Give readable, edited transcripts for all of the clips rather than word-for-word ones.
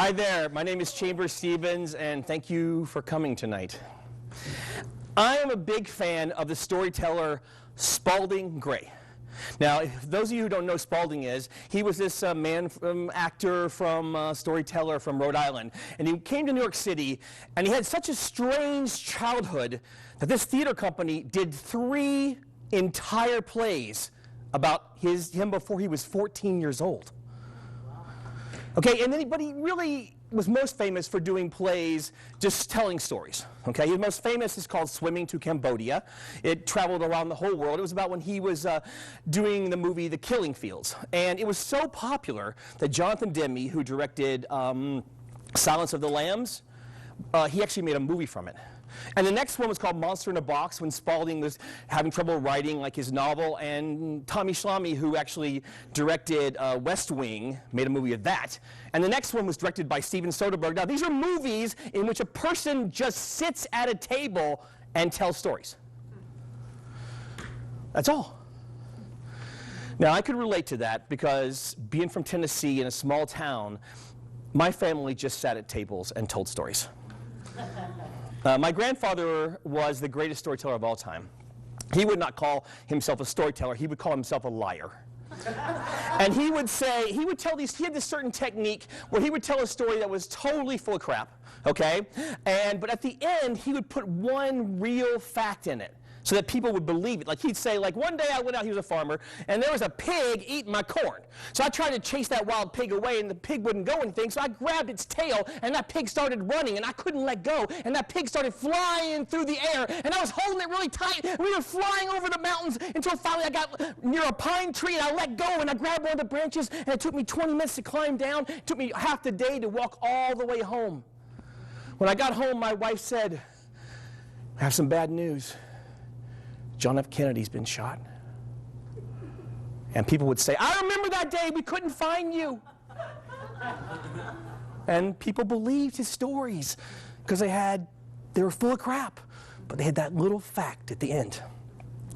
Hi there, my name is Chambers Stevens, and thank you for coming tonight. I am a big fan of the storyteller Spalding Gray. Now, those of you who don't know Spalding is, he was this actor from storyteller from Rhode Island, and he came to New York City, and he had such a strange childhood that this theater company did 3 entire plays about him before he was 14 years old. Okay, and then but he really was most famous for doing plays just telling stories. Okay, his most famous is called Swimming to Cambodia. It traveled around the whole world. It was about when he was doing the movie The Killing Fields. And it was so popular that Jonathan Demme, who directed Silence of the Lambs, he actually made a movie from it. And the next one was called Monster in a Box, when Spalding was having trouble writing like his novel, and Tommy Schlamme, who actually directed West Wing, made a movie of that. And the next one was directed by Steven Soderbergh. Now, these are movies in which a person just sits at a table and tells stories. That's all. Now, I could relate to that because being from Tennessee in a small town, my family just sat at tables and told stories. My grandfather was the greatest storyteller of all time. He would not call himself a storyteller, he would call himself a liar. And he had this certain technique where he would tell a story that was totally full of crap, okay? But at the end, he would put one real fact in it so that people would believe it. Like he'd say, like, one day I went out, he was a farmer, and there was a pig eating my corn. So I tried to chase that wild pig away, and the pig wouldn't go anything, so I grabbed its tail, and that pig started running, and I couldn't let go, and that pig started flying through the air, and I was holding it really tight, and we were flying over the mountains until finally I got near a pine tree, and I let go, and I grabbed one of the branches, and it took me 20 minutes to climb down. It took me half the day to walk all the way home. When I got home, my wife said, "I have some bad news. John F. Kennedy's been shot." And people would say, "I remember that day, we couldn't find you." And people believed his stories because they were full of crap, but they had that little fact at the end.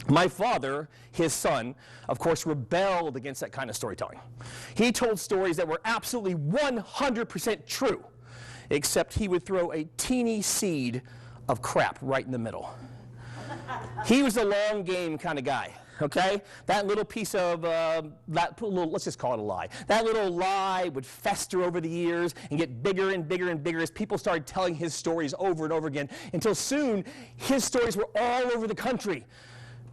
My father, his son, of course, rebelled against that kind of storytelling. He told stories that were absolutely 100% true, except he would throw a teeny seed of crap right in the middle. He was a long game kind of guy, okay? That little piece of, let's just call it a lie. That little lie would fester over the years and get bigger and bigger and bigger as people started telling his stories over and over again, until soon his stories were all over the country.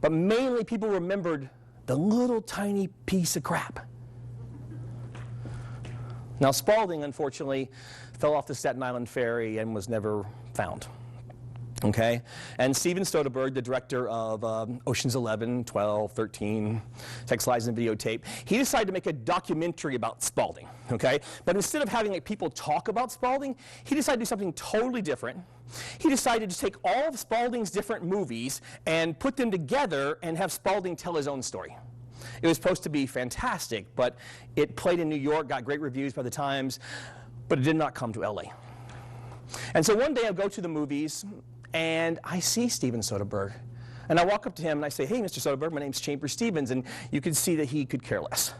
But mainly people remembered the little tiny piece of crap. Now, Spalding, unfortunately, fell off the Staten Island ferry and was never found. Okay, and Steven Soderbergh, the director of Ocean's 11, 12, 13, Sex, Lies, and Videotape, he decided to make a documentary about Spalding, okay? But instead of having people talk about Spalding, he decided to do something totally different. He decided to take all of Spalding's different movies and put them together and have Spalding tell his own story. It was supposed to be fantastic, but it played in New York, got great reviews by the Times, but it did not come to LA. And so one day I go to the movies, and I see Steven Soderbergh. And I walk up to him and I say, "Hey, Mr. Soderbergh, my name's Chambers Stevens." And you could see that he could care less.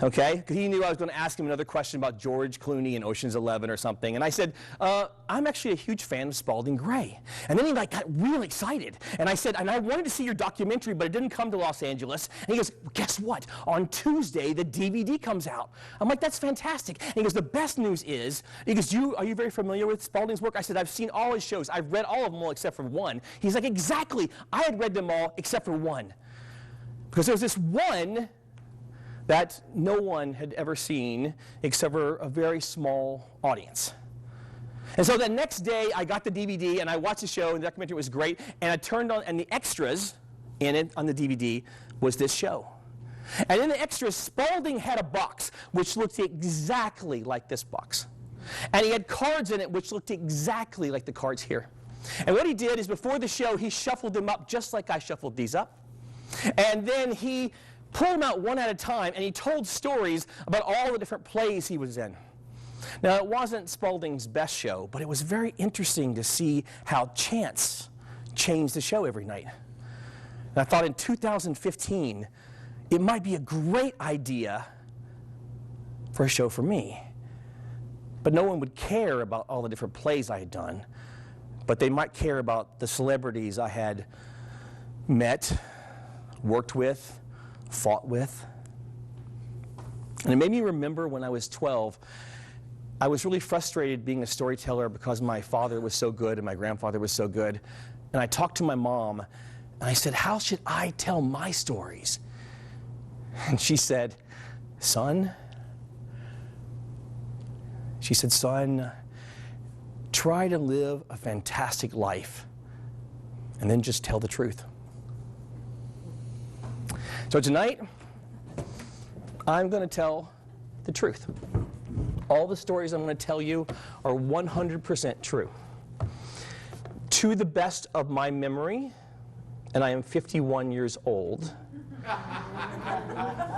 Okay? Because he knew I was going to ask him another question about George Clooney and Ocean's 11 or something. And I said, "I'm actually a huge fan of Spalding Gray." And then he got real excited. And I said, "And I wanted to see your documentary, but it didn't come to Los Angeles." And he goes, "Guess what? On Tuesday, the DVD comes out." I'm like, "That's fantastic." And he goes, "The best news is," he goes, "Are you very familiar with Spalding's work?" I said, "I've seen all his shows. I've read all of them all except for one." He's like, "Exactly. I had read them all except for one." Because there was this one that no one had ever seen except for a very small audience. And so the next day, I got the DVD, and I watched the show, and the documentary was great, and I turned on, and the extras in it on the DVD was this show. And in the extras, Spalding had a box which looked exactly like this box. And he had cards in it which looked exactly like the cards here. And what he did is, before the show, he shuffled them up just like I shuffled these up. And then he pulled them out one at a time, and he told stories about all the different plays he was in. Now, it wasn't Spalding's best show, but it was very interesting to see how chance changed the show every night. And I thought in 2015, it might be a great idea for a show for me. But no one would care about all the different plays I had done. But they might care about the celebrities I had met, worked with, fought with. And it made me remember when I was 12, I was really frustrated being a storyteller because my father was so good and my grandfather was so good. And I talked to my mom, and I said, how should I tell my stories? And she said, son, try to live a fantastic life and then just tell the truth. So tonight, I'm going to tell the truth. All the stories I'm going to tell you are 100% true. To the best of my memory, and I am 51 years old,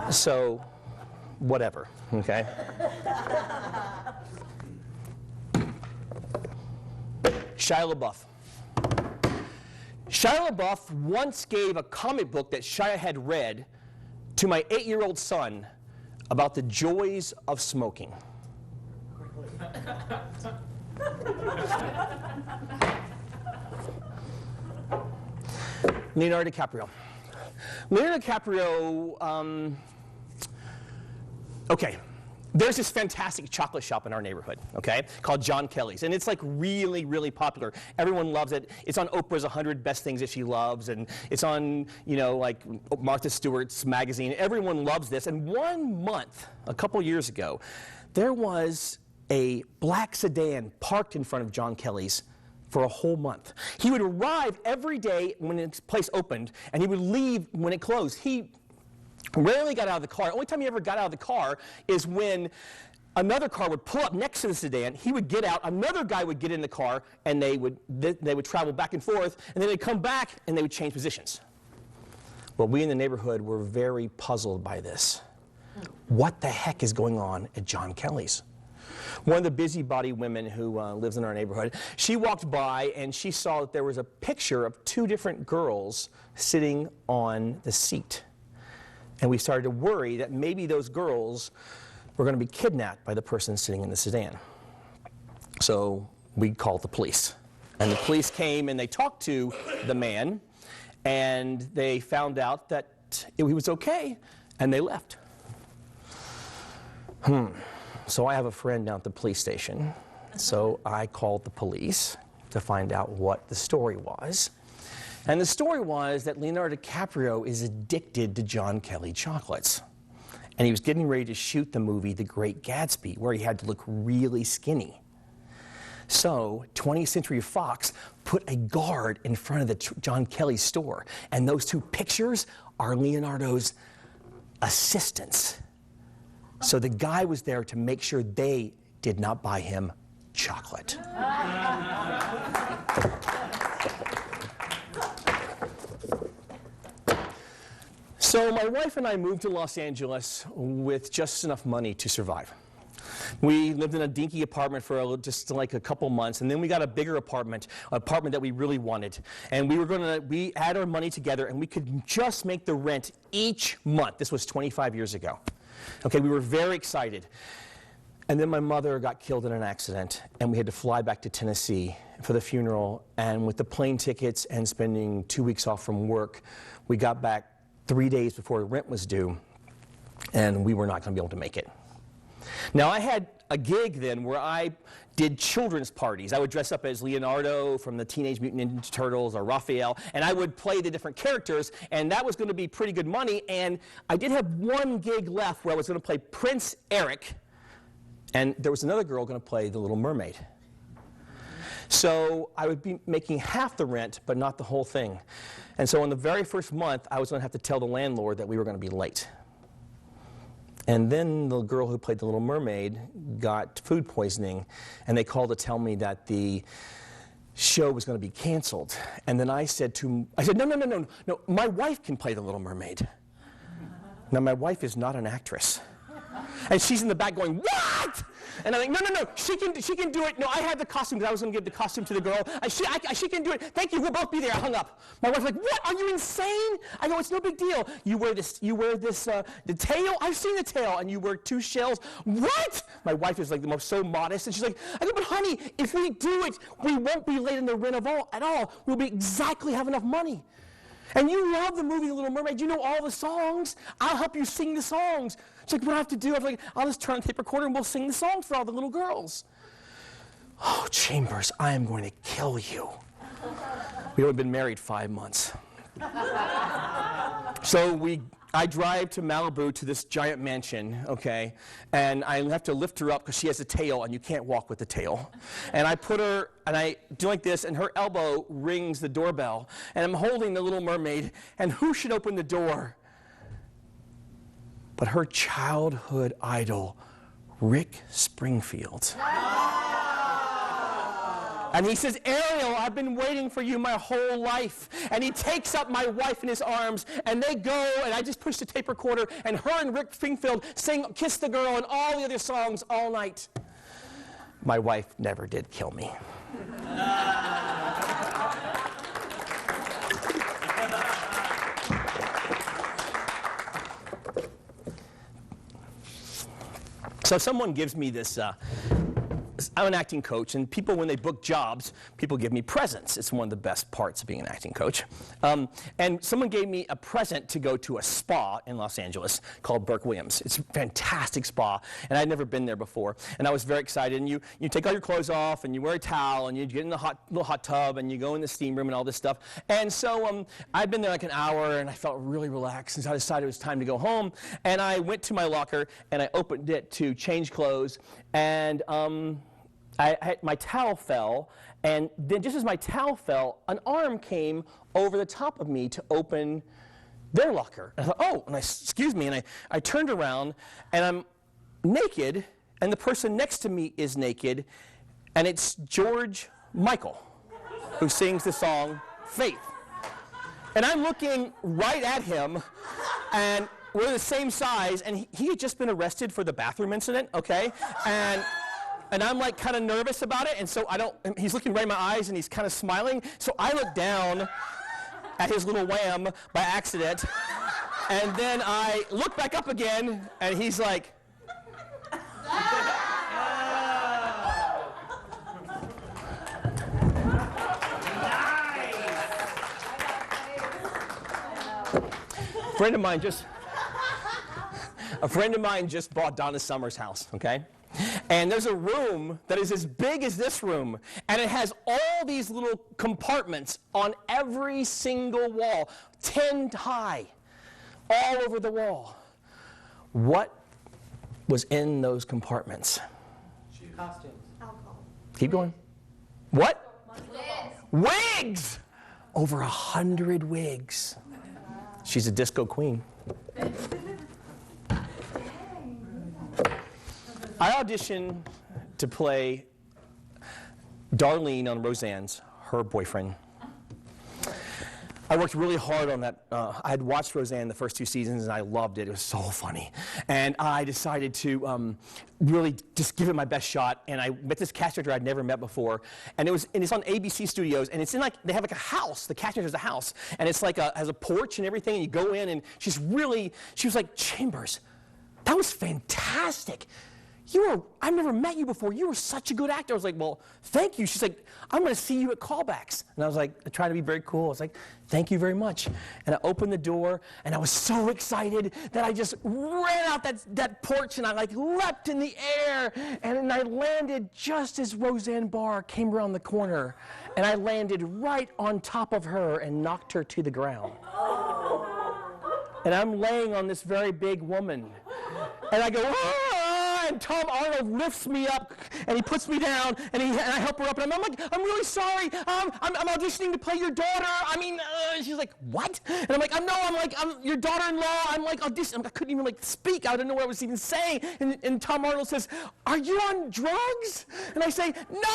so whatever, okay? Shia LaBeouf. Shia LaBeouf once gave a comic book that Shia had read to my 8-year-old son about the joys of smoking. Leonardo DiCaprio. Leonardo DiCaprio, okay, there's this fantastic chocolate shop in our neighborhood, okay, called John Kelly's, and it's like really, really popular. Everyone loves it. It's on Oprah's 100 Best Things That She Loves, and it's on, you know, like Martha Stewart's magazine. Everyone loves this, and 1 month, a couple years ago, there was a black sedan parked in front of John Kelly's for a whole month. He would arrive every day when his place opened, and he would leave when it closed. He rarely got out of the car. The only time he ever got out of the car is when another car would pull up next to the sedan. He would get out, another guy would get in the car, and they would travel back and forth, and then they'd come back and they would change positions. Well, we in the neighborhood were very puzzled by this. What the heck is going on at John Kelly's? One of the busybody women who lives in our neighborhood, she walked by and she saw that there was a picture of 2 different girls sitting on the seat. And we started to worry that maybe those girls were going to be kidnapped by the person sitting in the sedan. So we called the police. And the police came and they talked to the man, and they found out that he was okay, and they left. So I have a friend down at the police station. So I called the police to find out what the story was. And the story was that Leonardo DiCaprio is addicted to John Kelly chocolates. And he was getting ready to shoot the movie The Great Gatsby, where he had to look really skinny. So 20th Century Fox put a guard in front of the John Kelly store. And those 2 pictures are Leonardo's assistants. So the guy was there to make sure they did not buy him chocolate. So my wife and I moved to Los Angeles with just enough money to survive. We lived in a dinky apartment for just like a couple months, and then we got a bigger apartment that we really wanted. And we had our money together, and we could just make the rent each month. This was 25 years ago. Okay, we were very excited. And then my mother got killed in an accident, and we had to fly back to Tennessee for the funeral. And with the plane tickets and spending 2 weeks off from work, we got back 3 days before the rent was due, and we were not going to be able to make it. Now, I had a gig then where I did children's parties. I would dress up as Leonardo from the Teenage Mutant Ninja Turtles or Raphael, and I would play the different characters, and that was going to be pretty good money. And I did have one gig left where I was going to play Prince Eric, and there was another girl going to play the Little Mermaid. So I would be making half the rent, but not the whole thing. And so in the very first month, I was going to have to tell the landlord that we were going to be late. And then the girl who played the Little Mermaid got food poisoning, and they called to tell me that the show was going to be canceled. And then I said, no, my wife can play the Little Mermaid. Now, my wife is not an actress. And she's in the back going, what? And I'm like, no, she can do it. No, I had the costume because I was going to give the costume to the girl. She can do it. Thank you, we'll both be there. I hung up. My wife's like, what, are you insane? I go, it's no big deal. You wear this, the tail? I've seen the tail. And you wear 2 shells. What? My wife is like the most so modest. And she's like, I go, but honey, if we do it, we won't be late in the rent at all. We'll be exactly have enough money. And you love the movie The Little Mermaid. You know all the songs. I'll help you sing the songs. She's like, what do I have to do? I'm like, I'll just turn on a tape recorder and we'll sing the songs for all the little girls. Oh, Chambers, I am going to kill you. We've only been married 5 months. So I drive to Malibu to this giant mansion, okay, and I have to lift her up because she has a tail and you can't walk with the tail. And I put her, and I do like this, and her elbow rings the doorbell, and I'm holding the Little Mermaid, and who should open the door but her childhood idol, Rick Springfield. And he says, Ariel, I've been waiting for you my whole life. And he takes up my wife in his arms, and they go, and I just push the tape recorder, and her and Rick Springfield sing Kiss the Girl and all the other songs all night. My wife never did kill me. So someone gives me this, I'm an acting coach, and people, when they book jobs, people give me presents. It's one of the best parts of being an acting coach. And someone gave me a present to go to a spa in Los Angeles called Burke Williams. It's a fantastic spa, and I'd never been there before. And I was very excited. And you take all your clothes off, and you wear a towel, and you get in the little hot tub, and you go in the steam room and all this stuff. And so I'd been there like an hour, and I felt really relaxed, and so I decided it was time to go home. And I went to my locker, and I opened it to change clothes, and my towel fell, and then just as my towel fell, an arm came over the top of me to open their locker. And I thought, oh, and excuse me, and I turned around, and I'm naked, and the person next to me is naked, and it's George Michael, who sings the song Faith. And I'm looking right at him, and we're the same size, and he had just been arrested for the bathroom incident, okay? And I'm like kind of nervous about it, and so he's looking right in my eyes, and he's kind of smiling, so I look down at his little wham by accident, and then I look back up again, and he's like, A friend of mine just bought Donna Summer's house, okay? And there's a room that is as big as this room, and it has all these little compartments on every single wall, 10 high, all over the wall. What was in those compartments? Costumes. Alcohol. Keep going. What? Wigs. Wigs! Over 100 wigs. She's a disco queen. I auditioned to play Darlene on Roseanne's, her boyfriend. I worked really hard on that. I had watched Roseanne the first 2 seasons, and I loved it. It was so funny. And I decided to really just give it my best shot. And I met this cast director I'd never met before. And it's on ABC Studios, and it's in they have like a house. The cast director has a house, and it's like has a porch and everything. And you go in, and she was like, Chambers, that was fantastic. I've never met you before. You were such a good actor. I was like, well, thank you. She's like, I'm going to see you at callbacks. And I was like, trying to be very cool. I was like, thank you very much. And I opened the door, and I was so excited that I just ran out that porch, and I leapt in the air, and then I landed just as Roseanne Barr came around the corner, and I landed right on top of her and knocked her to the ground. And I'm laying on this very big woman, and I go, ah! And Tom Arnold lifts me up, and he puts me down, and I help her up, and I'm like, I'm really sorry. I'm auditioning to play your daughter. She's like, what? And I'm your daughter-in-law. I'm auditioning. I couldn't even speak. I didn't know what I was even saying. And Tom Arnold says, are you on drugs? And I say, nah.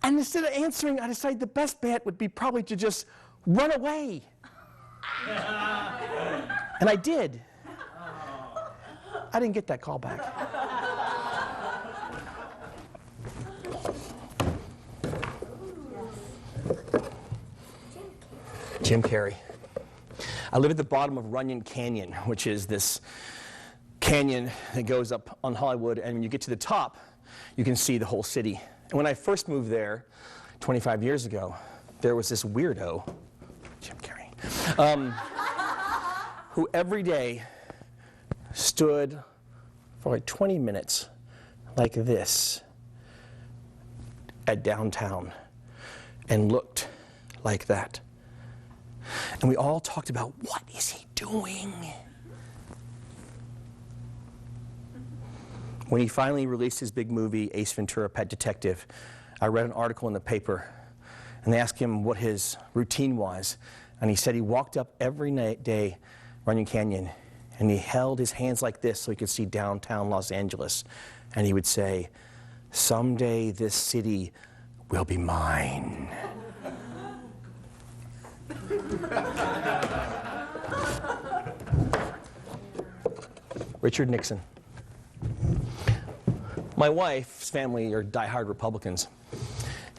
And instead of answering, I decided the best bet would be probably to just run away. And I did. I didn't get that call back. Jim Carrey. I live at the bottom of Runyon Canyon, which is this canyon that goes up on Hollywood, and when you get to the top, you can see the whole city. And when I first moved there 25 years ago, there was this weirdo, Jim Carrey, who every day stood for like 20 minutes like this at downtown and looked like that. And we all talked about, what is he doing? When he finally released his big movie, Ace Ventura, Pet Detective, I read an article in the paper, and they asked him what his routine was. And he said he walked up every day, Runyon Canyon, and he held his hands like this so he could see downtown Los Angeles. And he would say, someday this city will be mine. Richard Nixon. My wife's family are diehard Republicans.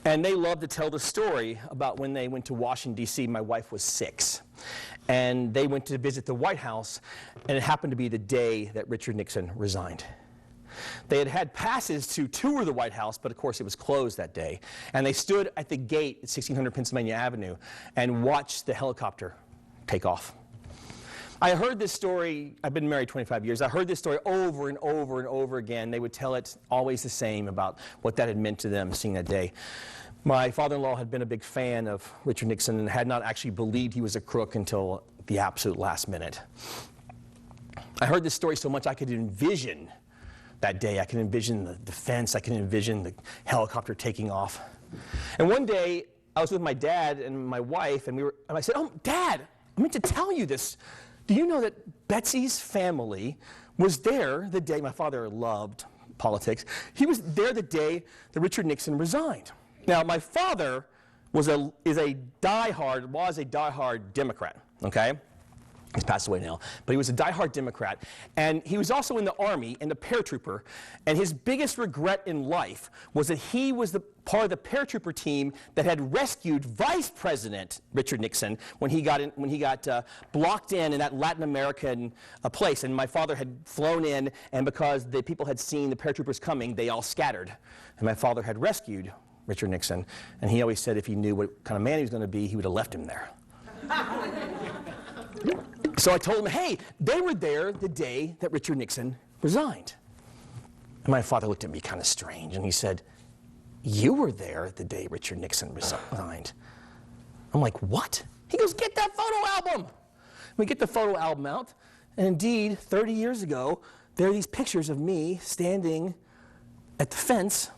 And they love to tell the story about when they went to Washington, D.C. My wife was 6. And they went to visit the White House, and it happened to be the day that Richard Nixon resigned. They had had passes to tour the White House, but of course it was closed that day. And they stood at the gate at 1600 Pennsylvania Avenue and watched the helicopter take off. I heard this story, I've been married 25 years, I heard this story over and over and over again. They would tell it always the same about what that had meant to them seeing that day. My father-in-law had been a big fan of Richard Nixon and had not actually believed he was a crook until the absolute last minute. I heard this story so much I could envision that day. I could envision the fence, I could envision the helicopter taking off. And one day, I was with my dad and my wife, and I said, oh, Dad, I meant to tell you this. Do you know that Betsy's family was there the day, my father loved politics, he was there the day that Richard Nixon resigned. Now, my father was a diehard Democrat, okay? He's passed away now, but he was a diehard Democrat, and he was also in the Army and a paratrooper, and his biggest regret in life was that he was the part of the paratrooper team that had rescued Vice President Richard Nixon when he got blocked in that Latin American place, and my father had flown in, and because the people had seen the paratroopers coming, they all scattered, and my father had rescued Richard Nixon, and he always said if he knew what kind of man he was going to be, he would have left him there. So I told him, hey, they were there the day that Richard Nixon resigned. And my father looked at me kind of strange, and he said, you were there the day Richard Nixon resigned. I'm like, what? He goes, get that photo album. We get the photo album out, and indeed, 30 years ago, there are these pictures of me standing at the fence,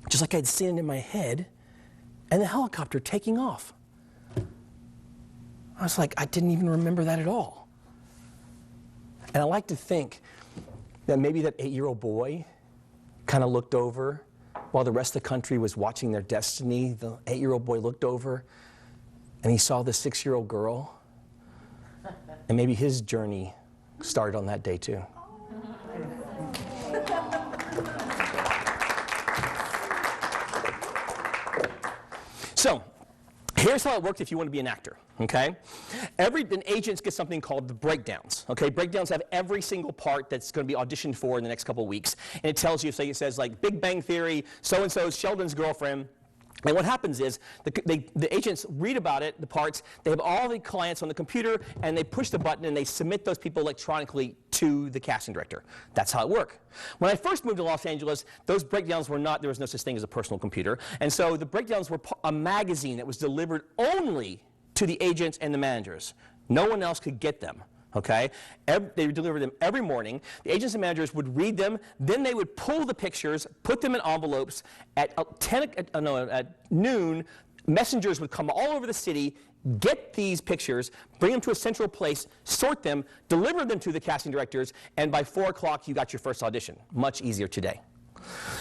just like I'd seen it in my head, and the helicopter taking off. I was like, I didn't even remember that at all. And I like to think that maybe that 8-year-old boy kind of looked over while the rest of the country was watching their destiny. The 8-year-old boy looked over and he saw the 6-year-old girl. And maybe his journey started on that day too. So, here's how it works if you want to be an actor, okay? An agent gets something called the breakdowns, okay? Breakdowns have every single part that's going to be auditioned for in the next couple of weeks. And it tells you, say it says like Big Bang Theory, so-and-so's Sheldon's girlfriend. And what happens is the agents read about it, the parts, they have all the clients on the computer, and they push the button and they submit those people electronically to the casting director. That's how it works. When I first moved to Los Angeles, those breakdowns were not, there was no such thing as a personal computer. And so the breakdowns were a magazine that was delivered only to the agents and the managers. No one else could get them. Okay? They would deliver them every morning. The agents and managers would read them. Then they would pull the pictures, put them in envelopes. At noon, messengers would come all over the city, get these pictures, bring them to a central place, sort them, deliver them to the casting directors, and by 4 o'clock, you got your first audition. Much easier today.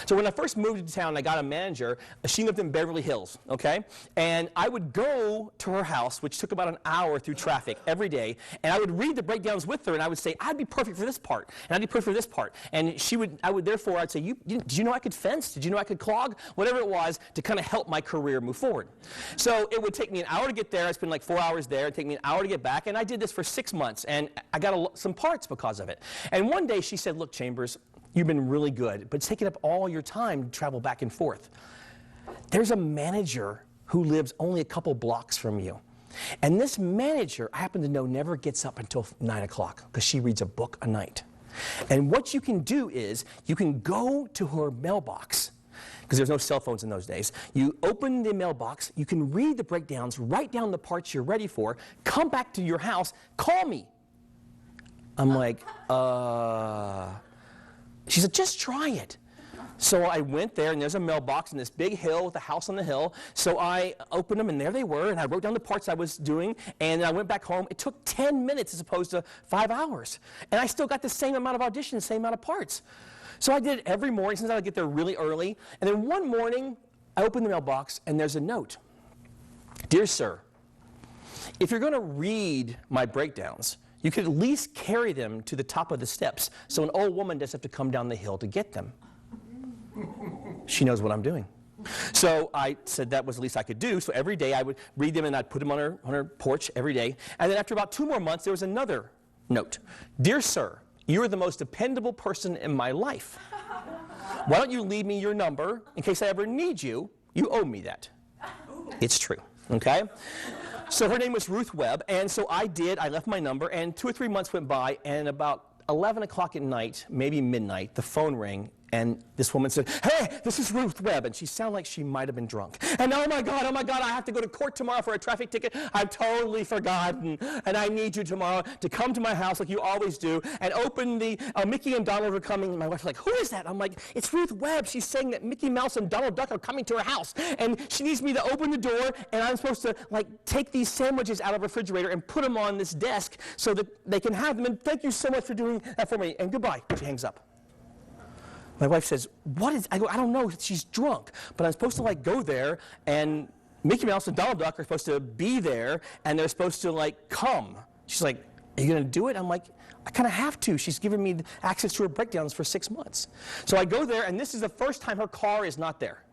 So when I first moved to town, I got a manager. She lived in Beverly Hills, okay? And I would go to her house, which took about an hour through traffic every day, and I would read the breakdowns with her, and I would say, I'd be perfect for this part, and I'd be perfect for this part. And I'd say, did you know I could fence? Did you know I could clog? Whatever it was to kind of help my career move forward. So it would take me an hour to get there. I'd spend like 4 hours there. It'd take me an hour to get back, and I did this for 6 months, and I got some parts because of it. And one day she said, look, Chambers, you've been really good, but it's taking up all your time to travel back and forth. There's a manager who lives only a couple blocks from you. And this manager, I happen to know, never gets up until 9 o'clock because she reads a book a night. And what you can do is you can go to her mailbox, because there's no cell phones in those days. You open the mailbox, you can read the breakdowns, write down the parts you're ready for, come back to your house, call me. I'm like, She said, just try it. So I went there, and there's a mailbox in this big hill with a house on the hill. So I opened them, and there they were, and I wrote down the parts I was doing, and I went back home. It took 10 minutes as opposed to 5 hours. And I still got the same amount of auditions, same amount of parts. So I did it every morning since I would get there really early. And then one morning, I opened the mailbox, and there's a note. Dear sir, if you're going to read my breakdowns, you could at least carry them to the top of the steps so an old woman doesn't have to come down the hill to get them. She knows what I'm doing. So I said that was the least I could do. So every day I would read them, and I'd put them on her porch every day. And then after about 2 more months, there was another note. Dear sir, you are the most dependable person in my life. Why don't you leave me your number in case I ever need you? You owe me that. It's true, okay? So her name was Ruth Webb, and so I left my number, and 2 or 3 months went by, and about 11 o'clock at night, maybe midnight, the phone rang, and this woman said, hey, this is Ruth Webb, and she sounded like she might have been drunk. And oh my God, I have to go to court tomorrow for a traffic ticket. I've totally forgotten, and I need you tomorrow to come to my house like you always do, and open the, Mickey and Donald are coming. And my wife's like, who is that? I'm like, it's Ruth Webb. She's saying that Mickey Mouse and Donald Duck are coming to her house, and she needs me to open the door, and I'm supposed to take these sandwiches out of the refrigerator and put them on this desk so that they can have them, and thank you so much for doing that for me, and goodbye. She hangs up. My wife says, I go, I don't know, she's drunk. But I'm supposed to go there, and Mickey Mouse and Donald Duck are supposed to be there, and they're supposed to come. She's like, are you going to do it? I'm like, I kind of have to. She's given me access to her breakdowns for 6 months. So I go there, and this is the first time her car is not there.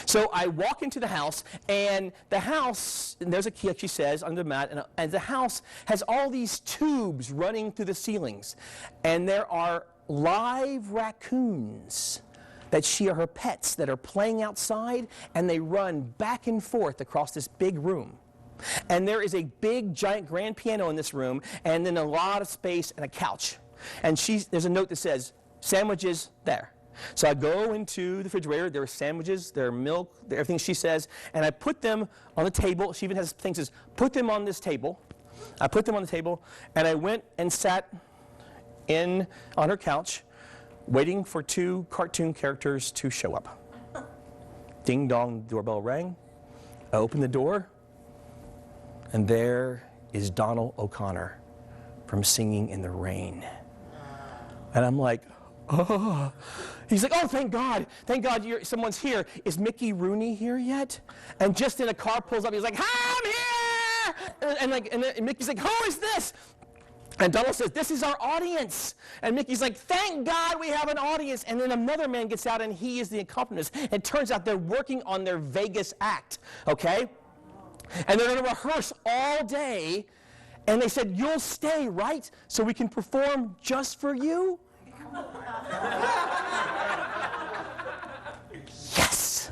So I walk into the house, and the house, and there's a key, like she says, under the mat, and the house has all these tubes running through the ceilings. And there are live raccoons that she are her pets that are playing outside, and they run back and forth across this big room. And there is a big, giant grand piano in this room, and then a lot of space and a couch. And there's a note that says, sandwiches there. So I go into the refrigerator, there are sandwiches, there are milk, everything she says, and I put them on the table. She even has things that says, put them on this table. I put them on the table, and I went and sat on her couch, waiting for 2 cartoon characters to show up. Ding dong, doorbell rang. I opened the door, and there is Donald O'Connor from Singing in the Rain. And I'm like, oh. He's like, oh, thank God someone's here. Is Mickey Rooney here yet? And just then a car pulls up. He's like, hi, I'm here! And then Mickey's like, who is this? And Donald says, this is our audience. And Mickey's like, thank God we have an audience. And then another man gets out, and he is the accompanist. And it turns out they're working on their Vegas act, okay? And they're going to rehearse all day. And they said, you'll stay, right? So we can perform just for you? Yes!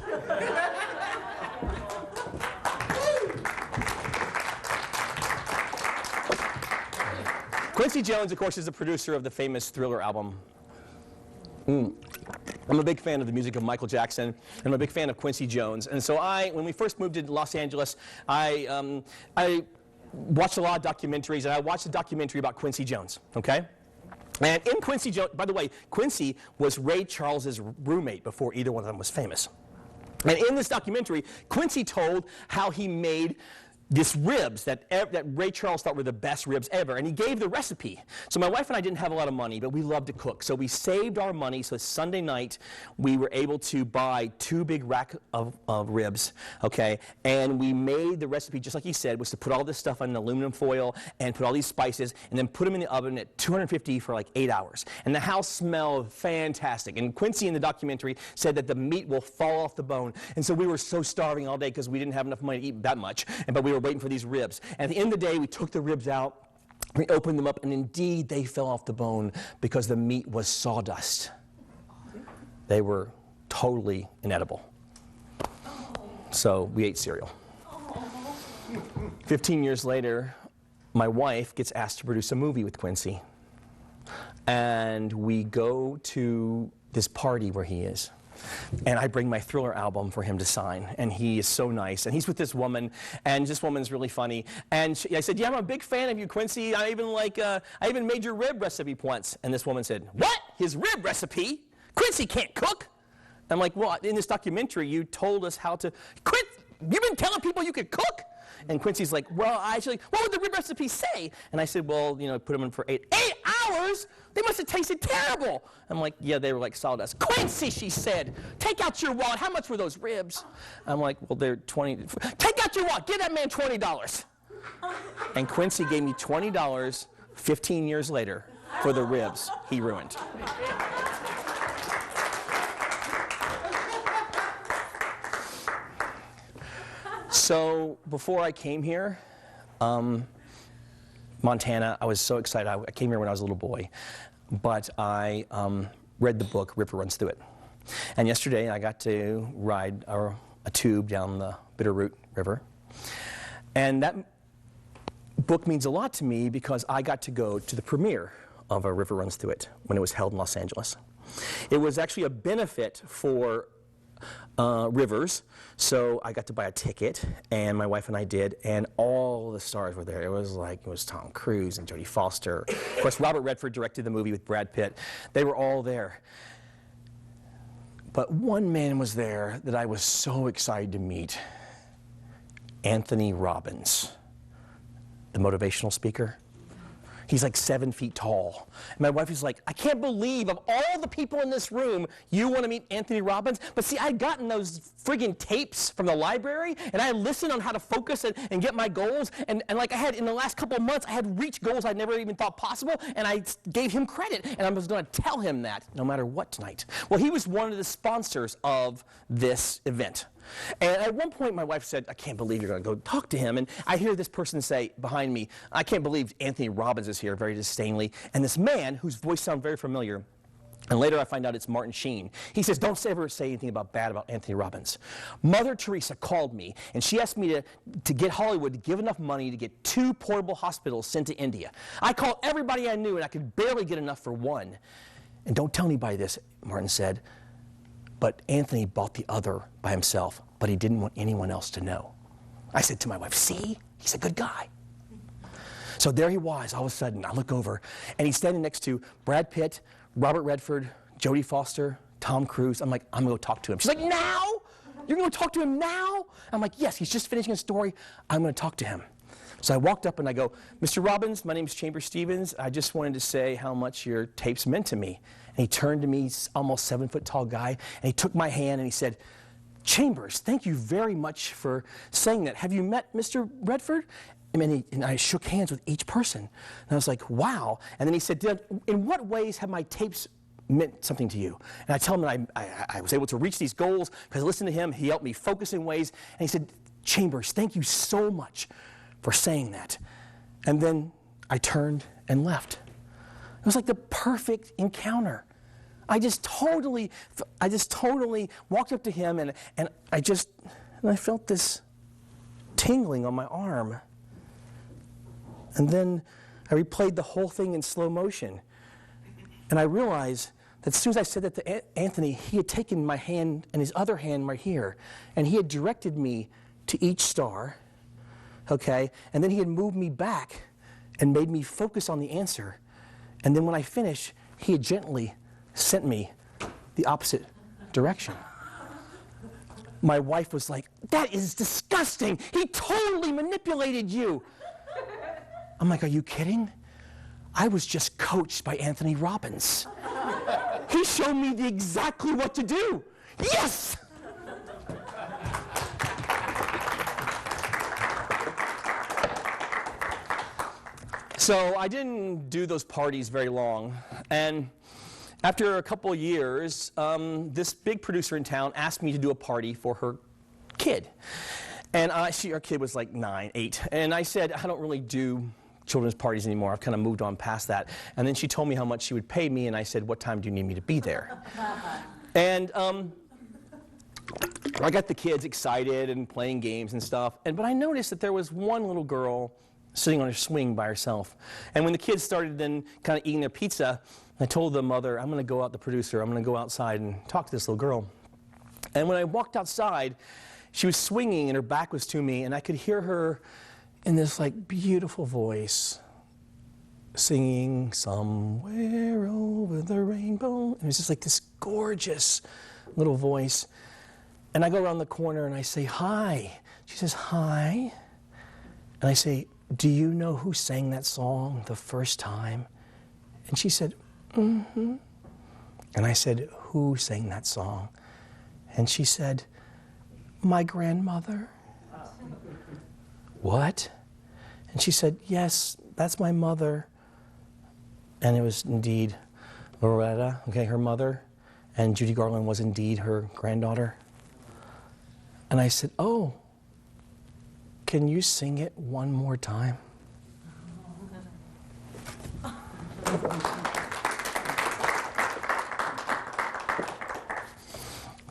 Quincy Jones, of course, is the producer of the famous Thriller album. I'm a big fan of the music of Michael Jackson, and I'm a big fan of Quincy Jones. And so when we first moved to Los Angeles, I watched a lot of documentaries, and I watched a documentary about Quincy Jones, okay? And in Quincy Jones, by the way, Quincy was Ray Charles's roommate before either one of them was famous. And in this documentary, Quincy told how he made this ribs that Ray Charles thought were the best ribs ever, and he gave the recipe. So my wife and I didn't have a lot of money, but we loved to cook. So we saved our money, so Sunday night we were able to buy 2 big racks of ribs, okay? And we made the recipe, just like he said, was to put all this stuff on aluminum foil and put all these spices and then put them in the oven at 250 for like 8 hours. And the house smelled fantastic. And Quincy in the documentary said that the meat will fall off the bone. And so we were so starving all day because we didn't have enough money to eat that much, but we were waiting for these ribs. And at the end of the day, we took the ribs out, we opened them up, and indeed they fell off the bone because the meat was sawdust. They were totally inedible. So we ate cereal. 15 years later, my wife gets asked to produce a movie with Quincy. And we go to this party where he is. And I bring my Thriller album for him to sign, and he is so nice. And he's with this woman, and this woman's really funny. And I said, yeah, I'm a big fan of you, Quincy. I even made your rib recipe once. And this woman said, what? His rib recipe? Quincy can't cook. I'm like, well, in this documentary, you told us how to. You've been telling people you could cook? And Quincy's like, well, what would the rib recipe say? And I said, well, put them in for 8 hours? They must have tasted terrible. I'm like, yeah, they were like sawdust. Quincy, she said, take out your wallet. How much were those ribs? I'm like, well, they're 20. Take out your wallet. Give that man $20. And Quincy gave me $20 15 years later for the ribs he ruined. So before I came here, Montana, I was so excited. I came here when I was a little boy, but I read the book River Runs Through It. And yesterday I got to ride a tube down the Bitterroot River. And that book means a lot to me because I got to go to the premiere of A River Runs Through It when it was held in Los Angeles. It was actually a benefit for rivers, so I got to buy a ticket, and my wife and I did, and all the stars were there. It was Tom Cruise and Jodie Foster. Of course, Robert Redford directed the movie with Brad Pitt. They were all there. But one man was there that I was so excited to meet. Anthony Robbins, the motivational speaker. He's like 7 feet tall. And my wife is like, I can't believe of all the people in this room, you want to meet Anthony Robbins? But see, I'd gotten those friggin' tapes from the library, and I listened on how to focus and get my goals. And like I had, in the last couple of months, I had reached goals I never even thought possible, and I gave him credit. And I was going to tell him that no matter what tonight. Well, he was one of the sponsors of this event. And at one point, my wife said, I can't believe you're going to go talk to him. And I hear this person say behind me, I can't believe Anthony Robbins is here, very disdainfully. And this man, whose voice sounds very familiar, and later I find out it's Martin Sheen. He says, don't ever say anything bad about Anthony Robbins. Mother Teresa called me, and she asked me to get Hollywood to give enough money to get 2 portable hospitals sent to India. I called everybody I knew, and I could barely get enough for 1. And don't tell anybody this, Martin said. But Anthony bought the other by himself, but he didn't want anyone else to know. I said to my wife, see, he's a good guy. So there he was, all of a sudden, I look over, and he's standing next to Brad Pitt, Robert Redford, Jodie Foster, Tom Cruise. I'm like, I'm going to talk to him. She's like, now? You're going to talk to him now? I'm like, yes, he's just finishing a story. I'm going to talk to him. So I walked up and I go, Mr. Robbins, my name's Chambers Stevens. I just wanted to say how much your tapes meant to me. And he turned to me, almost 7 foot tall guy, and he took my hand and he said, Chambers, thank you very much for saying that. Have you met Mr. Redford? And I shook hands with each person. And I was like, wow. And then he said, in what ways have my tapes meant something to you? And I tell him that I was able to reach these goals because I listened to him. He helped me focus in ways. And he said, Chambers, thank you so much for saying that. And then I turned and left. It was like the perfect encounter. I just totally walked up to him, and I felt this tingling on my arm. And then I replayed the whole thing in slow motion. And I realized that as soon as I said that to Anthony, he had taken my hand and his other hand right here, and he had directed me to each star, okay? And then he had moved me back and made me focus on the answer. And then when I finished, he had gently sent me the opposite direction. My wife was like, that is disgusting. He totally manipulated you. I'm like, are you kidding? I was just coached by Anthony Robbins. He showed me exactly what to do. Yes! So I didn't do those parties very long. And after a couple of years, this big producer in town asked me to do a party for her kid. And our kid was like 9, 8. And I said, I don't really do children's parties anymore. I've kind of moved on past that. And then she told me how much she would pay me, and I said, what time do you need me to be there? And I got the kids excited and playing games and stuff. But I noticed that there was one little girl sitting on her swing by herself. And when the kids started then kind of eating their pizza, I told the mother, I'm going to go out, the producer, I'm going to go outside and talk to this little girl. And when I walked outside, she was swinging and her back was to me, and I could hear her in this like beautiful voice singing somewhere over the rainbow. And it was just like this gorgeous little voice. And I go around the corner and I say, hi. She says, hi. And I say, do you know who sang that song the first time? And she said, mm-hmm. And I said, who sang that song? And she said, my grandmother. What? And she said, yes, that's my mother. And it was indeed Loretta, okay, her mother. And Judy Garland was indeed her granddaughter. And I said, oh, can you sing it one more time?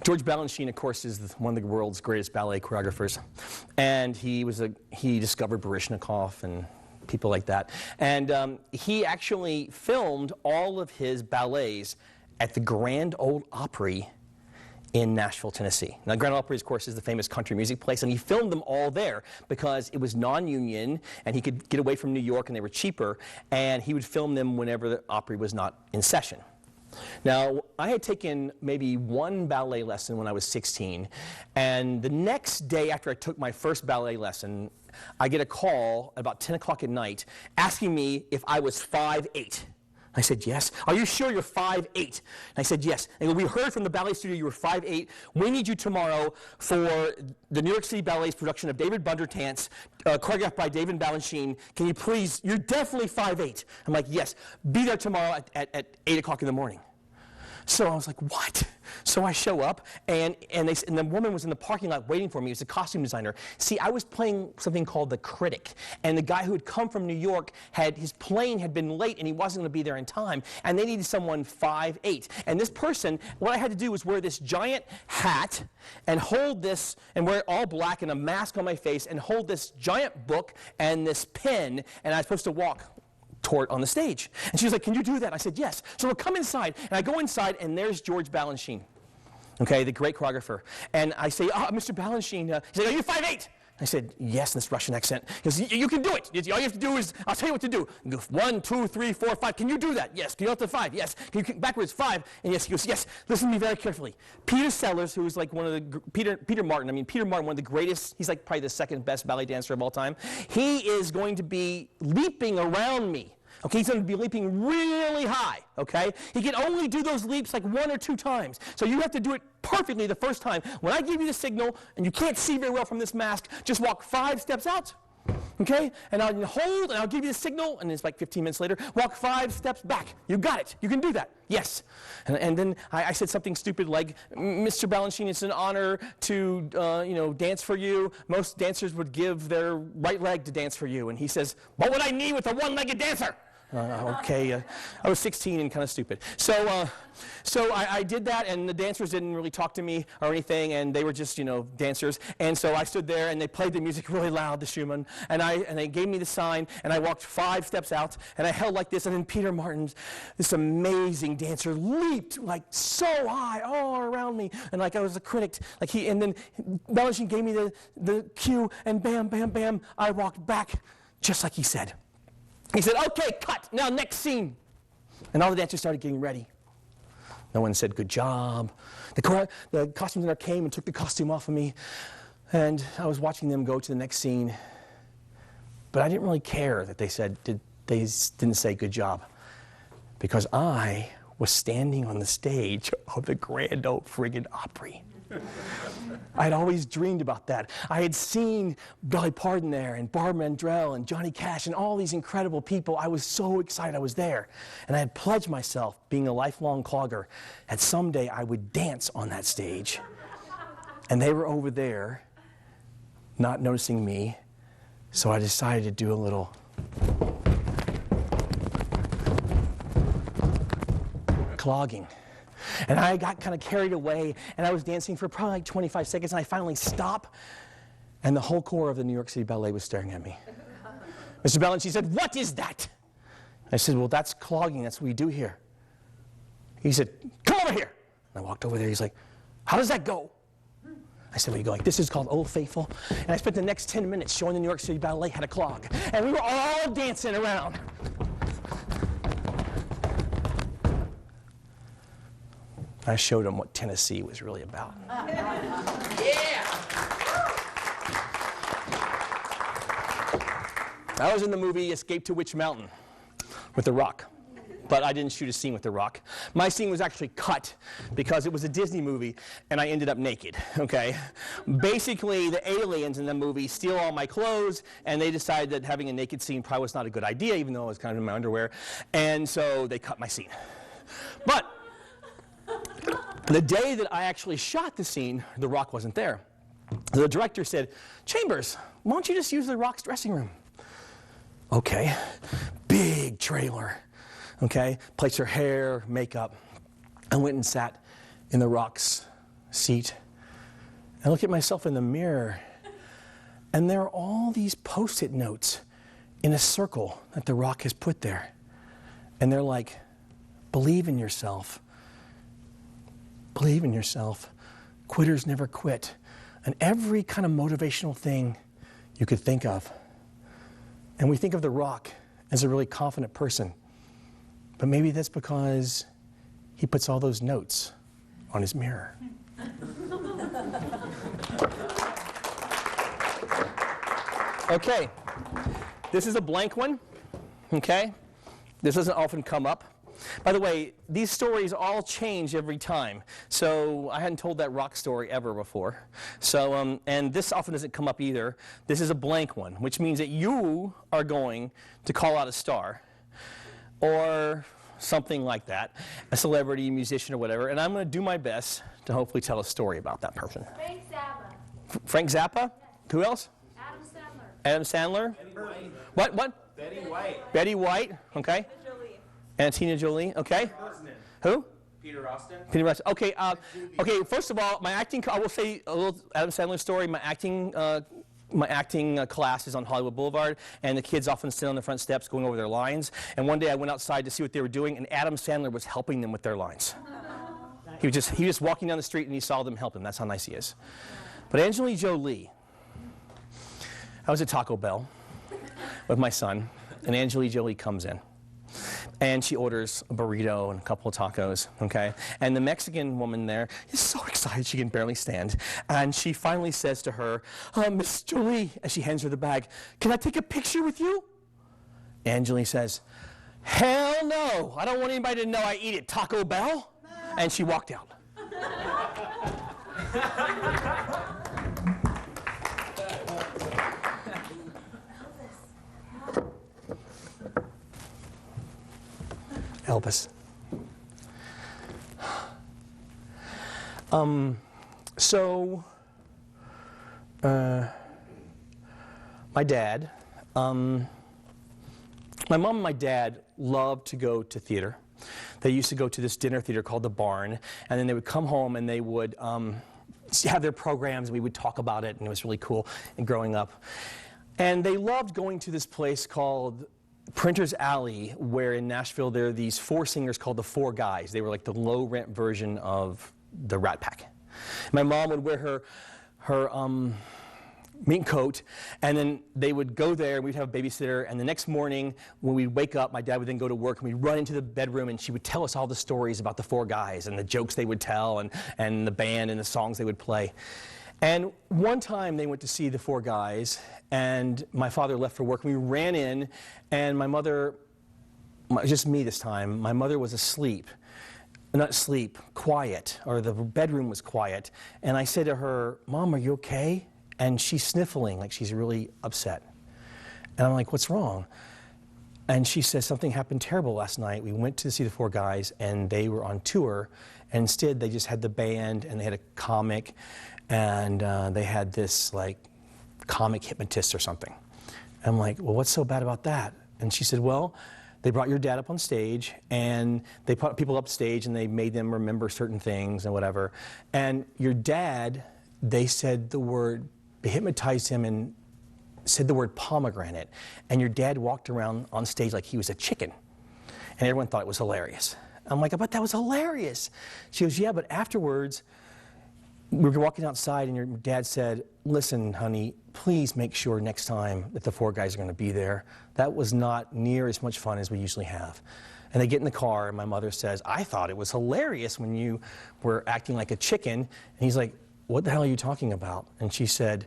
George Balanchine, of course, is one of the world's greatest ballet choreographers. And he discovered Baryshnikov and people like that. And he actually filmed all of his ballets at the Grand Ole Opry in Nashville, Tennessee. Now, Grand Ole Opry, of course, is the famous country music place, and he filmed them all there because it was non-union, and he could get away from New York, and they were cheaper, and he would film them whenever the Opry was not in session. Now, I had taken maybe one ballet lesson when I was 16, and the next day after I took my first ballet lesson, I get a call at about 10 o'clock at night asking me if I was 5'8". I said, yes. Are you sure you're 5'8"? And I said, yes. And we heard from the ballet studio you were 5'8". We need you tomorrow for the New York City Ballet's production of David Bundertance, choreographed by David Balanchine. Can you please, you're definitely 5'8". I'm like, yes. Be there tomorrow at 8 o'clock in the morning. So I was like, what? So I show up, and the woman was in the parking lot waiting for me. It was a costume designer. See, I was playing something called The Critic, and the guy who had come from New York, his plane had been late, and he wasn't going to be there in time, and they needed someone 5'8". And this person, what I had to do was wear this giant hat and hold this, and wear it all black and a mask on my face, and hold this giant book and this pen, and I was supposed to walk toward on the stage. And she was like, can you do that? I said, yes. So we'll come inside, and I go inside, and there's George Balanchine, okay, the great choreographer. And I say, Mr. Balanchine, he's like, are you 5'8"? I said, yes, in this Russian accent. He goes, you can do it. All you have to do is, I'll tell you what to do. You go, 1, 2, 3, 4, 5. Can you do that? Yes. Can you go up to 5? Yes. Can you backwards? 5. And yes, he goes, yes. Listen to me very carefully. Peter Sellers, who was like one of the, Peter Martin, one of the greatest, he's like probably the second best ballet dancer of all time. He is going to be leaping around me. Okay, he's going to be leaping really high, okay? He can only do those leaps like 1 or 2 times. So you have to do it perfectly the first time. When I give you the signal, and you can't see very well from this mask, just walk 5 steps out, okay? And I'll hold, and I'll give you the signal, and it's like 15 minutes later, walk 5 steps back. You got it. You can do that. Yes. And then I said something stupid like, Mr. Balanchine, it's an honor to, dance for you. Most dancers would give their right leg to dance for you. And he says, what would I need with a one-legged dancer? Okay, I was 16 and kind of stupid. So I did that, and the dancers didn't really talk to me or anything, and they were just, dancers. And so I stood there, and they played the music really loud, the Schumann, and they gave me the sign, and I walked 5 steps out, and I held like this, and then Peter Martin, this amazing dancer, leaped like so high all around me, and like I was a critic, and then Balanchine gave me the cue, and bam, bam, bam, I walked back just like he said. He said, okay, cut, now next scene. And all the dancers started getting ready. No one said, good job. The costume designer came and took the costume off of me, and I was watching them go to the next scene. But I didn't really care that they didn't say good job, because I was standing on the stage of the Grand Ole friggin' Opry. I'd always dreamed about that. I had seen Dolly Parton there, and Barb Mandrell, and Johnny Cash, and all these incredible people. I was so excited I was there. And I had pledged myself, being a lifelong clogger, that someday I would dance on that stage. And they were over there, not noticing me, so I decided to do a little clogging. And I got kind of carried away, and I was dancing for probably like 25 seconds, and I finally stopped, and the whole corps of the New York City Ballet was staring at me. Mr. Balanchine said, what is that? I said, well, that's clogging. That's what we do here. He said, come over here. And I walked over there. He's like, how does that go? I said, well, you go like, this is called Old Faithful. And I spent the next 10 minutes showing the New York City Ballet how to clog. And we were all dancing around. I showed him what Tennessee was really about. Yeah! I was in the movie Escape to Witch Mountain with The Rock, but I didn't shoot a scene with The Rock. My scene was actually cut because it was a Disney movie and I ended up naked, okay? Basically, the aliens in the movie steal all my clothes, and they decided that having a naked scene probably was not a good idea, even though I was kind of in my underwear, and so they cut my scene. But the day that I actually shot the scene, The Rock wasn't there. The director said, Chambers, why don't you just use The Rock's dressing room? Okay, big trailer, okay? Placed her hair, makeup. I went and sat in The Rock's seat. I looked at myself in the mirror, and there are all these Post-it notes in a circle that The Rock has put there. And they're like, believe in yourself. Believe in yourself. Quitters never quit. And every kind of motivational thing you could think of. And we think of The Rock as a really confident person. But maybe that's because he puts all those notes on his mirror. Okay, this is a blank one, okay? This doesn't often come up. By the way, these stories all change every time. So I hadn't told that Rock story ever before. So, and this often doesn't come up either. This is a blank one, which means that you are going to call out a star or something like that, a celebrity, musician, or whatever, and I'm going to do my best to hopefully tell a story about that person. Frank Zappa. Frank Zappa? Yes. Who else? Adam Sandler. Adam Sandler? Betty White. What? Betty White. Betty White, okay. And Tina Jolie, okay. Austin. Who? Peter Austin. Peter Rush. Okay, okay. First of all, my acting. I will say a little Adam Sandler story. My acting class is on Hollywood Boulevard, and the kids often sit on the front steps going over their lines. And one day I went outside to see what they were doing, and Adam Sandler was helping them with their lines. He was just walking down the street, and he saw them help him. That's how nice he is. But Angelina Jolie. I was at Taco Bell with my son, and Angelina Jolie comes in. And she orders a burrito and a couple of tacos, okay? And the Mexican woman there is so excited she can barely stand. And she finally says to her, Miss Jolie, as she hands her the bag, can I take a picture with you? Angelina says, hell no. I don't want anybody to know I eat at Taco Bell. And she walked out. Elvis. My dad, my mom and my dad loved to go to theater. They used to go to this dinner theater called The Barn, and then they would come home and they would have their programs, and we would talk about it, and it was really cool and growing up. And they loved going to this place called Printer's Alley, where in Nashville there are these four singers called the Four Guys. They were like the low-rent version of the Rat Pack. My mom would wear her mink coat, and then they would go there, and we'd have a babysitter, and the next morning when we'd wake up, my dad would then go to work, and we'd run into the bedroom, and she would tell us all the stories about the four guys and the jokes they would tell and the band and the songs they would play. And one time they went to see the four guys, and my father left for work, and we ran in, and my mother, just me this time, my mother was asleep. Not asleep, quiet, or the bedroom was quiet. And I said to her, "Mom, are you okay?" And she's sniffling, like she's really upset. And I'm like, "What's wrong?" And she says, "Something happened terrible last night. We went to see the four guys, and they were on tour. And instead, they just had the band, and they had a comic, and they had this, like, comic hypnotist or something." I'm like, "Well, what's so bad about that?" And she said, "Well, they brought your dad up on stage, and they put people up stage, and they made them remember certain things and whatever. And your dad, they said the word, they hypnotized him and said the word pomegranate. And your dad walked around on stage like he was a chicken. And everyone thought it was hilarious." I'm like, "I bet that was hilarious." She goes, "Yeah, but afterwards, we were walking outside, and your dad said, 'Listen, honey, please make sure next time that the four guys are going to be there. That was not near as much fun as we usually have.'" And they get in the car, and my mother says, "I thought it was hilarious when you were acting like a chicken." And he's like, "What the hell are you talking about?" And she said,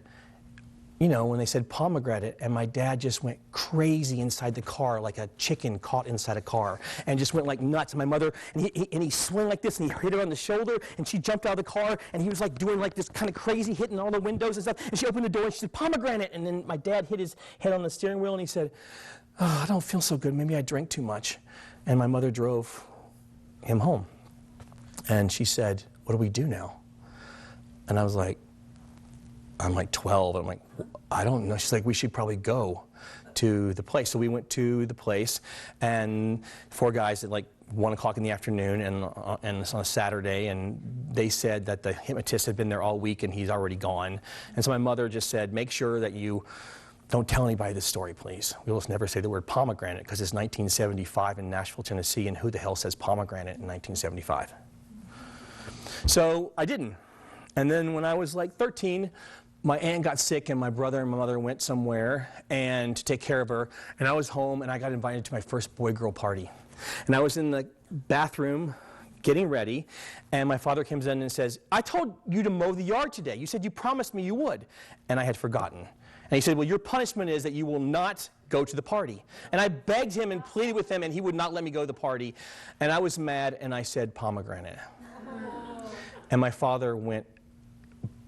"You know, when they said pomegranate," and my dad just went crazy inside the car like a chicken caught inside a car, and just went like nuts. And my mother, and he swung like this, and he hit her on the shoulder, and she jumped out of the car, and he was like doing like this kind of crazy, hitting all the windows and stuff. And she opened the door, and she said, "Pomegranate." And then my dad hit his head on the steering wheel, and he said, "Oh, I don't feel so good. Maybe I drank too much." And my mother drove him home. And she said, "What do we do now?" And I was like, I'm like 12, and I'm like, "I don't know." She's like, "We should probably go to the place." So we went to the place, and four guys at like 1 o'clock in the afternoon, and it's on a Saturday, and they said that the hypnotist had been there all week, and he's already gone. And so my mother just said, "Make sure that you don't tell anybody this story, please. We'll just never say the word pomegranate, because it's 1975 in Nashville, Tennessee, and who the hell says pomegranate in 1975? So I didn't. And then when I was like 13, my aunt got sick, and my brother and my mother went somewhere and to take care of her. And I was home, and I got invited to my first boy-girl party. And I was in the bathroom getting ready, and my father comes in and says, "I told you to mow the yard today. You said you promised me you would." And I had forgotten. And he said, "Well, your punishment is that you will not go to the party." And I begged him and pleaded with him, and he would not let me go to the party. And I was mad, and I said pomegranate. And my father went,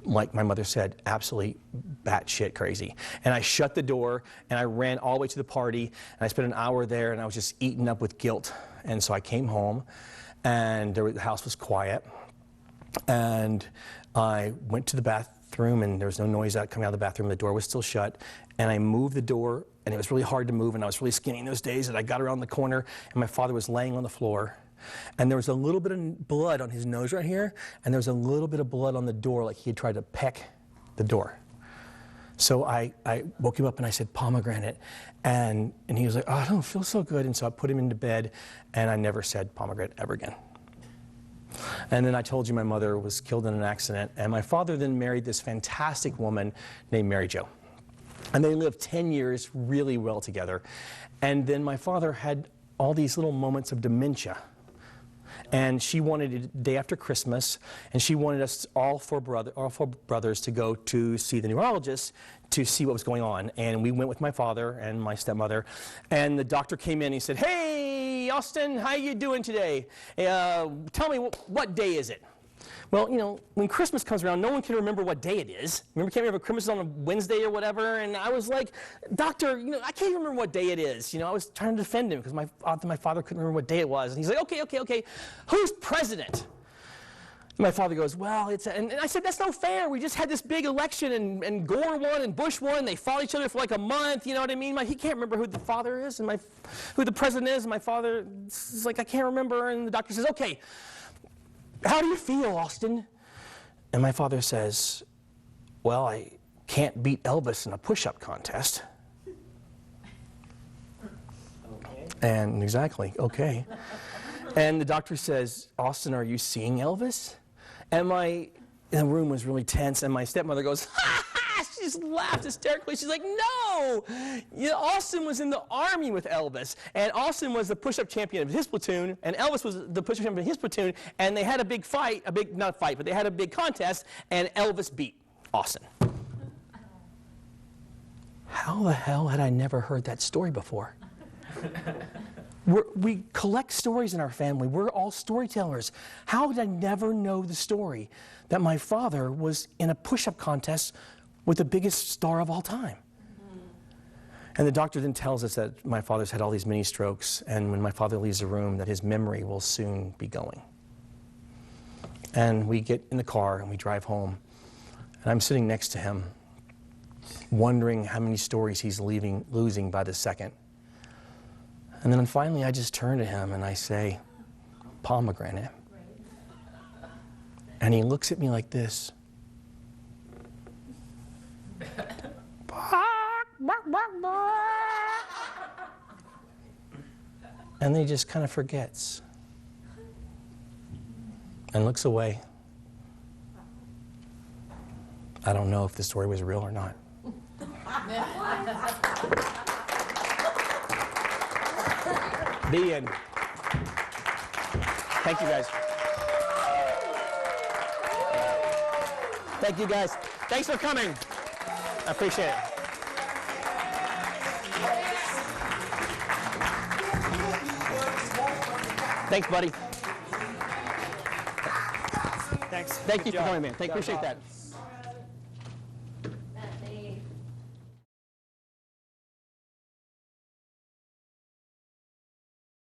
like my mother said, absolutely batshit crazy. And I shut the door, and I ran all the way to the party, and I spent an hour there, and I was just eaten up with guilt. And so I came home, and the house was quiet, and I went to the bathroom, and there was no noise coming out of the bathroom. The door was still shut, and I moved the door, and it was really hard to move, and I was really skinny in those days, and I got around the corner, and my father was laying on the floor. And there was a little bit of blood on his nose right here, and there was a little bit of blood on the door, like he had tried to peck the door. So I woke him up, and I said, "Pomegranate." And he was like, "Oh, I don't feel so good." And so I put him into bed, and I never said pomegranate ever again. And then I told you my mother was killed in an accident, and my father then married this fantastic woman named Mary Jo. And they lived 10 years really well together. And then my father had all these little moments of dementia. And she wanted it the day after Christmas, and she wanted us all four brothers to go to see the neurologist to see what was going on. And we went with my father and my stepmother, and the doctor came in and he said, "Hey, Austin, how you doing today? Tell me, what day is it?" Well, you know, when Christmas comes around, no one can remember what day it is. Remember, can't remember Christmas is on a Wednesday or whatever. And I was like, "Doctor, you know, I can't even remember what day it is." You know, I was trying to defend him because my father couldn't remember what day it was. And he's like, okay, who's president? And my father goes, "Well, it's," and I said, "That's no fair. We just had this big election, and Gore won and Bush won, and they fought each other for like a month. You know what I mean? He can't remember who the father is and who the president is." And my father is like, "I can't remember." And the doctor says, "Okay, how do you feel, Austin?" And my father says, "Well, I can't beat Elvis in a push-up contest." Okay. And exactly, okay. And the doctor says, "Austin, are you seeing Elvis?" And the room was really tense, and my stepmother goes, "Ha ha!" She just laughed hysterically. She's like, no! Austin was in the Army with Elvis, and Austin was the push-up champion of his platoon, and Elvis was the push-up champion of his platoon, and they had a big fight, not a fight, but they had a big contest, and Elvis beat Austin. How the hell had I never heard that story before? We collect stories in our family. We're all storytellers. How did I never know the story that my father was in a push-up contest with the biggest star of all time? And the doctor then tells us that my father's had all these mini strokes, and when my father leaves the room, that his memory will soon be going. And we get in the car and we drive home, and I'm sitting next to him, wondering how many stories he's losing by the second. And then finally I just turn to him and I say, pomegranate. And he looks at me like this. And then he just kind of forgets and looks away. I don't know if the story was real or not. The end. Thank you, guys. Thank you, guys. Thanks for coming. I appreciate it. Thanks, buddy. Thanks. Thank you for coming, man. Appreciate that.